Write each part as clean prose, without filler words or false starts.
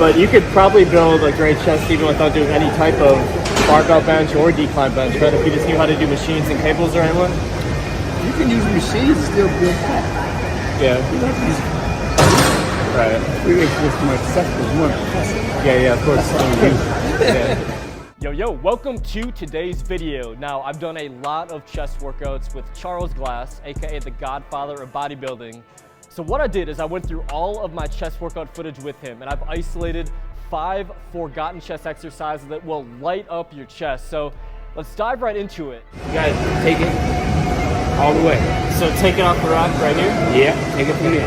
but you could probably build a great chest even without doing any type of barbell bench or decline bench, right? If you just knew how to do machines and cables the right way. You can use machines and still build fat. Yeah. You don't have to use Right. free weights was more accessible, more impressive. Yeah, of course. Yeah. Yo, welcome to today's video. Now, I've done a lot of chest workouts with Charles Glass, aka the Godfather of bodybuilding. So what I did is I went through all of my chest workout footage with him, and I've isolated 5 forgotten chest exercises that will light up your chest. So let's dive right into it. You guys take it all the way. So take it off the rack right here? Yeah, take it from here.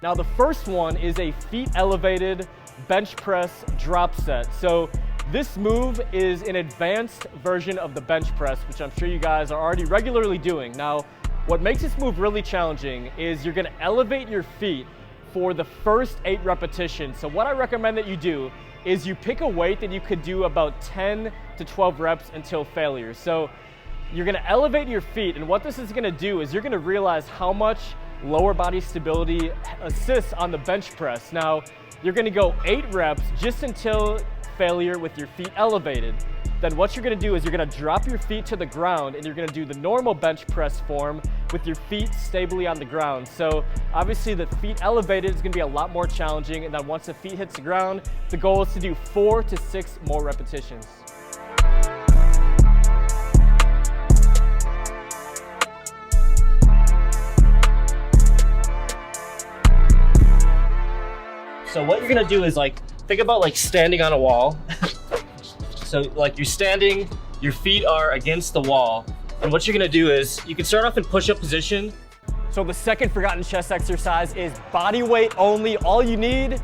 Now the first one is a feet elevated bench press drop set. So this move is an advanced version of the bench press, which I'm sure you guys are already regularly doing. Now, what makes this move really challenging is you're gonna elevate your feet for the first 8 repetitions. So what I recommend that you do is you pick a weight that you could do about 10 to 12 reps until failure. So you're gonna elevate your feet, and what this is gonna do is you're gonna realize how much lower body stability assists on the bench press. Now, you're gonna go 8 reps just until failure with your feet elevated. Then what you're gonna do is you're gonna drop your feet to the ground and you're gonna do the normal bench press form with your feet stably on the ground. So obviously the feet elevated is gonna be a lot more challenging, and then once the feet hits the ground, the goal is to do 4 to 6 more repetitions. So what you're gonna do is think about standing on a wall. So you're standing, your feet are against the wall. And what you're gonna do is you can start off in push-up position. So the second forgotten chest exercise is body weight only. All you need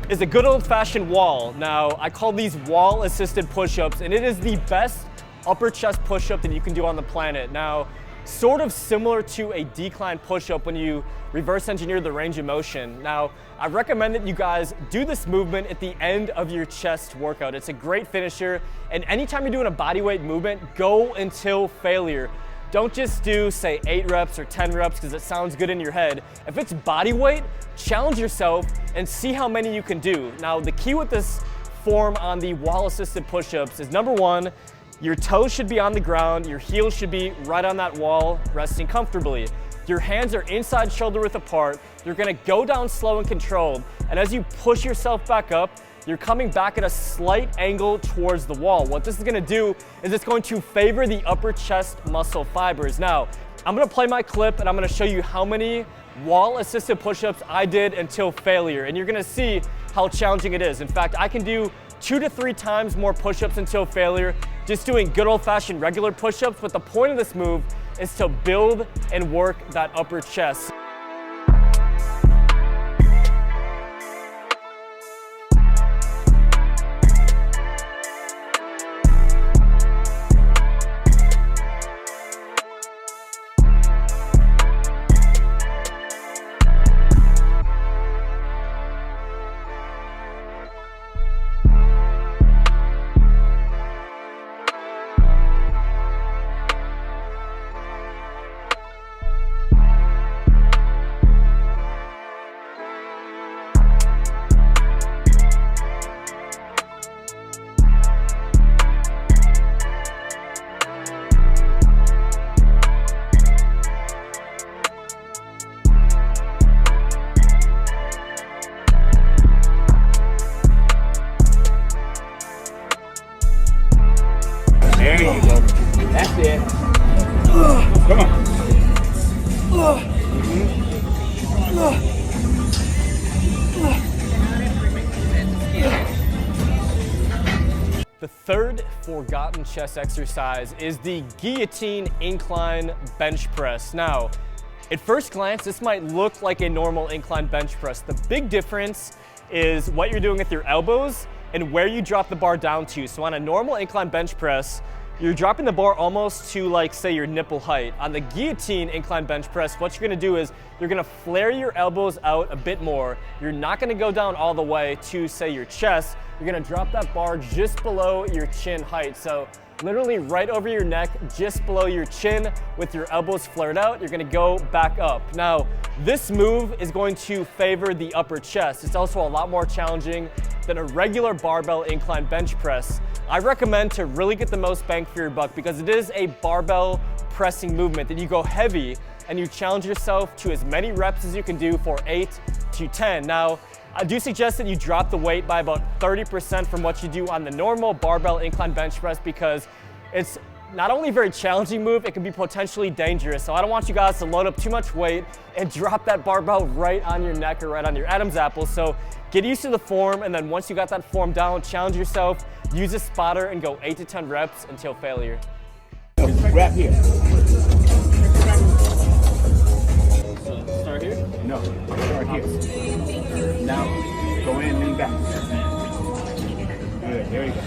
is a good old-fashioned wall. Now, I call these wall-assisted push-ups, and it is the best upper chest push-up that you can do on the planet. Now, sort of similar to a decline push-up when you reverse engineer the range of motion. Now, I recommend that you guys do this movement at the end of your chest workout. It's a great finisher, and anytime you're doing a bodyweight movement, go until failure. Don't just do, say, 8 reps or 10 reps because it sounds good in your head. If it's bodyweight, challenge yourself and see how many you can do. Now, the key with this form on the wall-assisted push-ups is, number 1, your toes should be on the ground, your heels should be right on that wall, resting comfortably. Your hands are inside shoulder width apart. You're gonna go down slow and controlled. And as you push yourself back up, you're coming back at a slight angle towards the wall. What this is gonna do is it's going to favor the upper chest muscle fibers. Now, I'm gonna play my clip and I'm gonna show you how many wall-assisted push-ups I did until failure. And you're gonna see how challenging it is. In fact, I can do 2 to 3 times more push-ups until failure, just doing good old-fashioned regular push-ups. But the point of this move is to build and work that upper chest. There you go. That's it. Come on. The third forgotten chest exercise is the guillotine incline bench press. Now, at first glance, this might look like a normal incline bench press. The big difference is what you're doing with your elbows and where you drop the bar down to. So on a normal incline bench press, you're dropping the bar almost to, like, say, your nipple height. On the guillotine incline bench press, what you're gonna do is you're gonna flare your elbows out a bit more. You're not gonna go down all the way to, say, your chest. You're gonna drop that bar just below your chin height. So literally right over your neck, just below your chin with your elbows flared out. You're gonna go back up. Now, this move is going to favor the upper chest. It's also a lot more challenging than a regular barbell incline bench press. I recommend to really get the most bang for your buck because it is a barbell pressing movement that you go heavy and you challenge yourself to as many reps as you can do for 8 to 10. Now, I do suggest that you drop the weight by about 30% from what you do on the normal barbell incline bench press because it's not only a very challenging move, it can be potentially dangerous. So I don't want you guys to load up too much weight and drop that barbell right on your neck or right on your Adam's apple. So get used to the form, and then once you got that form down, challenge yourself, use a spotter, and go 8 to 10 reps until failure. Grab here. So start here? No, start here. Now, go in and lean back. Good, there you go.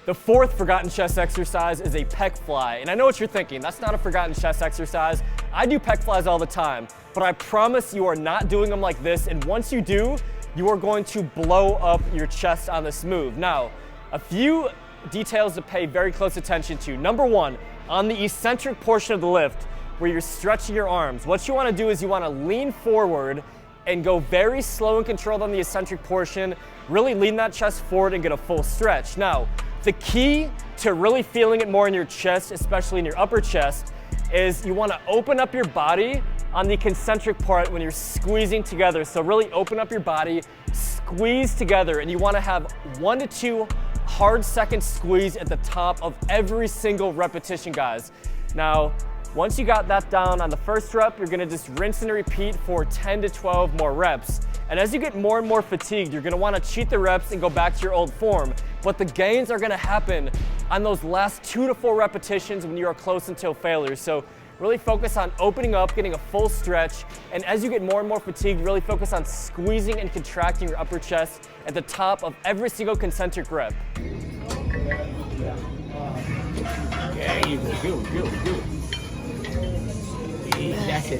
The fourth forgotten chest exercise is a pec fly. And I know what you're thinking, that's not a forgotten chest exercise. I do pec flies all the time, but I promise you are not doing them like this. And once you do, you are going to blow up your chest on this move. Now, a few details to pay very close attention to. Number one, on the eccentric portion of the lift, where you're stretching your arms, what you want to do is you want to lean forward and go very slow and controlled on the eccentric portion, really lean that chest forward and get a full stretch. Now, the key to really feeling it more in your chest, especially in your upper chest, is you want to open up your body on the concentric part when you're squeezing together. So really open up your body, squeeze together, and you want to have 1 to 2 hard second squeeze at the top of every single repetition, guys. Now, once you got that down on the first rep, you're gonna just rinse and repeat for 10 to 12 more reps. And as you get more and more fatigued, you're gonna wanna cheat the reps and go back to your old form. But the gains are gonna happen on those last 2 to 4 repetitions when you are close until failure. So really focus on opening up, getting a full stretch, and as you get more and more fatigued, really focus on squeezing and contracting your upper chest at the top of every single concentric rep. There you go, good.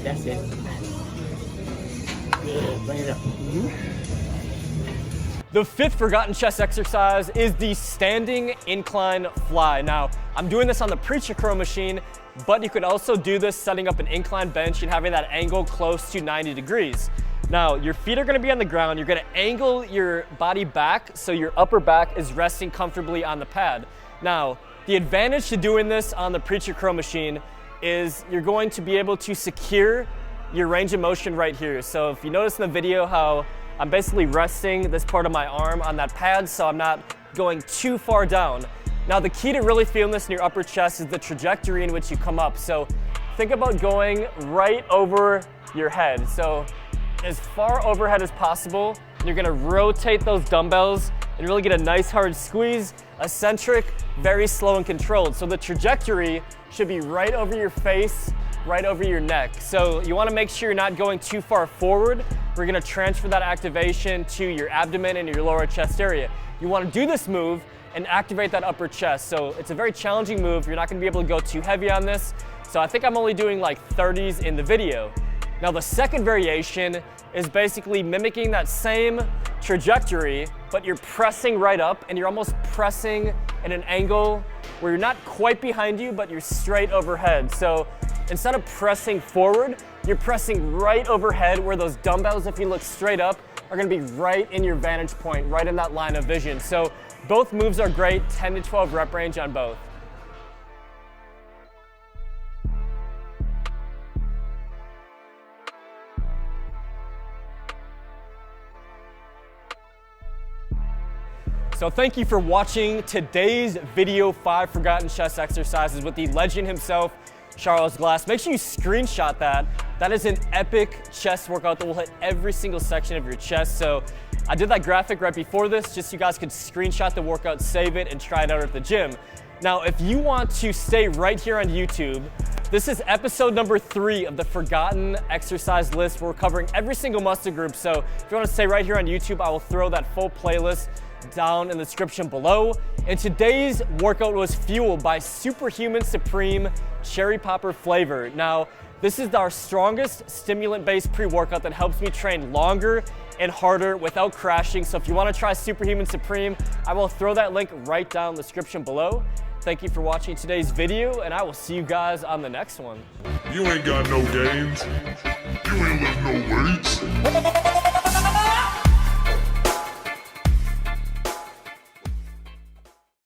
That's it. Good, bring it up. The fifth forgotten chest exercise is the standing incline fly. Now, I'm doing this on the preacher curl machine, but you could also do this setting up an incline bench and having that angle close to 90 degrees. Now, your feet are gonna be on the ground. You're gonna angle your body back so your upper back is resting comfortably on the pad. Now, the advantage to doing this on the preacher curl machine is you're going to be able to secure your range of motion right here. So if you notice in the video how I'm basically resting this part of my arm on that pad so I'm not going too far down. Now the key to really feeling this in your upper chest is the trajectory in which you come up. So think about going right over your head. So as far overhead as possible, you're gonna rotate those dumbbells and really get a nice hard squeeze, eccentric, very slow and controlled. So the trajectory should be right over your face, right over your neck. So you wanna make sure you're not going too far forward. We're gonna transfer that activation to your abdomen and your lower chest area. You wanna do this move and activate that upper chest. So it's a very challenging move. You're not gonna be able to go too heavy on this. So I think I'm only doing like 30s in the video. Now the second variation is basically mimicking that same trajectory, but you're pressing right up and you're almost pressing in an angle where you're not quite behind you, but you're straight overhead. So instead of pressing forward, you're pressing right overhead where those dumbbells, if you look straight up, are gonna be right in your vantage point, right in that line of vision. So both moves are great, 10 to 12 rep range on both. So thank you for watching today's video, 5 forgotten chest exercises with the legend himself, Charles Glass. Make sure you screenshot that. That is an epic chest workout that will hit every single section of your chest. So I did that graphic right before this, just so you guys could screenshot the workout, save it, and try it out at the gym. Now, if you want to stay right here on YouTube, this is episode number 3 of the forgotten exercise list. We're covering every single muscle group. So if you want to stay right here on YouTube, I will throw that full playlist down in the description below. And today's workout was fueled by Superhuman Supreme Cherry Popper flavor. Now, this is our strongest stimulant-based pre-workout that helps me train longer and harder without crashing. So if you want to try Superhuman Supreme, I will throw that link right down in the description below. Thank you for watching today's video, and I will see you guys on the next one. You ain't got no games. You ain't left no weight.